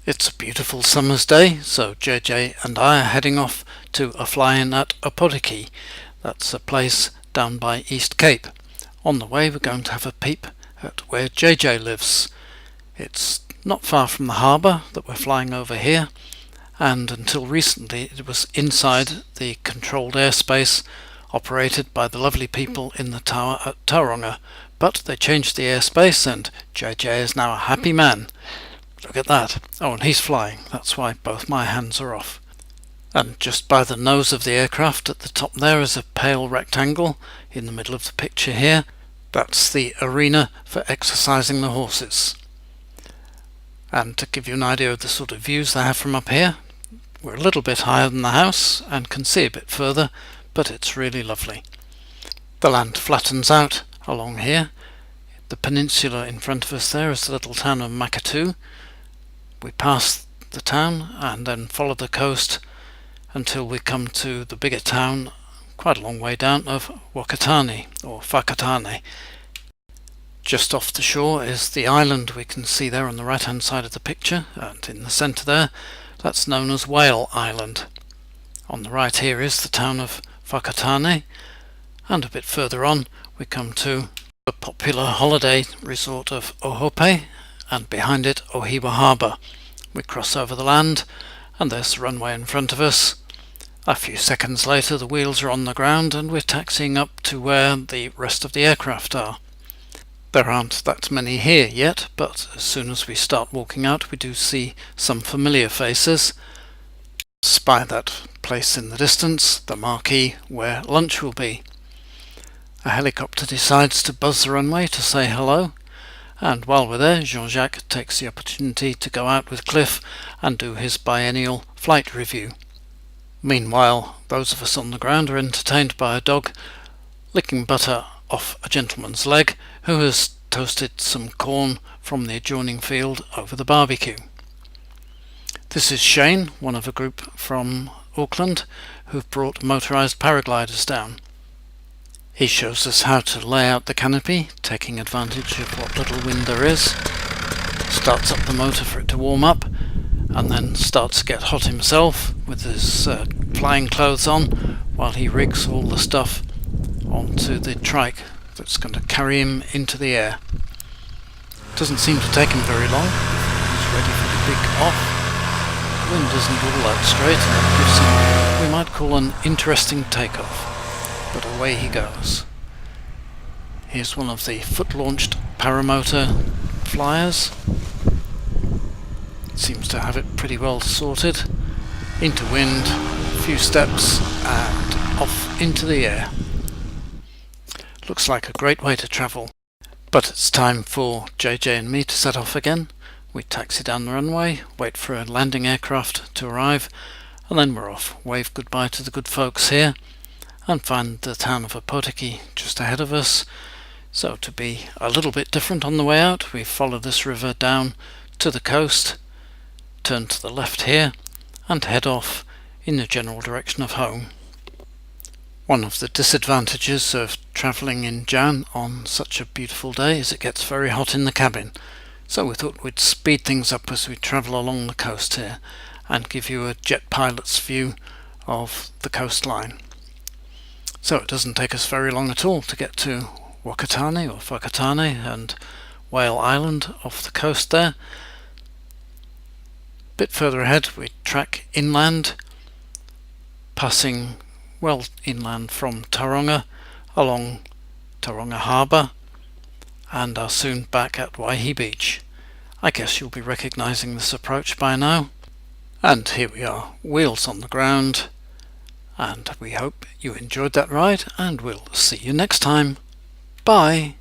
It's a beautiful summer's day, so JJ and I are heading off to a fly-in at Opotiki. That's a place down by East Cape. On the way we're going to have a peep at where JJ lives. It's not far from the harbour that we're flying over here, and until recently it was inside the controlled airspace operated by the lovely people in the tower at Tauranga, but they changed the airspace and JJ is now a happy man. Look at that. Oh, and he's flying. That's why both my hands are off. And just by the nose of the aircraft at the top there is a pale rectangle in the middle of the picture here. That's the arena for exercising the horses. And to give you an idea of the sort of views they have from up here, we're a little bit higher than the house and can see a bit further, but it's really lovely. The land flattens out along here. The peninsula in front of us there is the little town of Makatu. We pass the town and then follow the coast until we come to the bigger town, quite a long way down, of Wakatane or Whakatane. Just off the shore is the island we can see there on the right hand side of the picture, and in the centre there, that's known as Whale Island. On the right here is the town of Whakatane, and a bit further on we come to the popular holiday resort of Ohope, and behind it Ohiwa Harbour. We cross over the land and there's the runway in front of us. A few seconds later the wheels are on the ground and we're taxiing up to where the rest of the aircraft are. There aren't that many here yet, but as soon as we start walking out we do see some familiar faces. Spy that place in the distance, the marquee where lunch will be. A helicopter decides to buzz the runway to say hello, and while we're there Jean-Jacques takes the opportunity to go out with Cliff and do his biennial flight review. Meanwhile, those of us on the ground are entertained by a dog licking butter off a gentleman's leg who has toasted some corn from the adjoining field over the barbecue. This is Shane, one of a group from Auckland who've brought motorised paragliders down. He shows us how to lay out the canopy, taking advantage of what little wind there is, starts up the motor for it to warm up, and then starts to get hot himself with his flying clothes on while he rigs all the stuff onto the trike that's going to carry him into the air. Doesn't seem to take him very long before he's ready for the big off. The wind isn't all that straight and it gives him what we might call an interesting takeoff. But away he goes. Here's one of the foot-launched paramotor flyers. It seems to have it pretty well sorted. Into wind, a few steps, and off into the air. Looks like a great way to travel. But it's time for JJ and me to set off again. We taxi down the runway, wait for a landing aircraft to arrive, and then we're off. Wave goodbye to the good folks here, and find the town of Opotiki just ahead of us. So to be a little bit different on the way out, we follow this river down to the coast, turn to the left here, and head off in the general direction of home. One of the disadvantages of travelling in Jan on such a beautiful day is it gets very hot in the cabin, so we thought we'd speed things up as we travel along the coast here and give you a jet pilot's view of the coastline. So it doesn't take us very long at all to get to Wakatane or Whakatane and Whale Island off the coast there. A bit further ahead we track inland, passing well inland from Tauranga along Tauranga Harbour, and are soon back at Waihi Beach. I guess you'll be recognising this approach by now. And here we are, wheels on the ground. And we hope you enjoyed that ride, and we'll see you next time. Bye!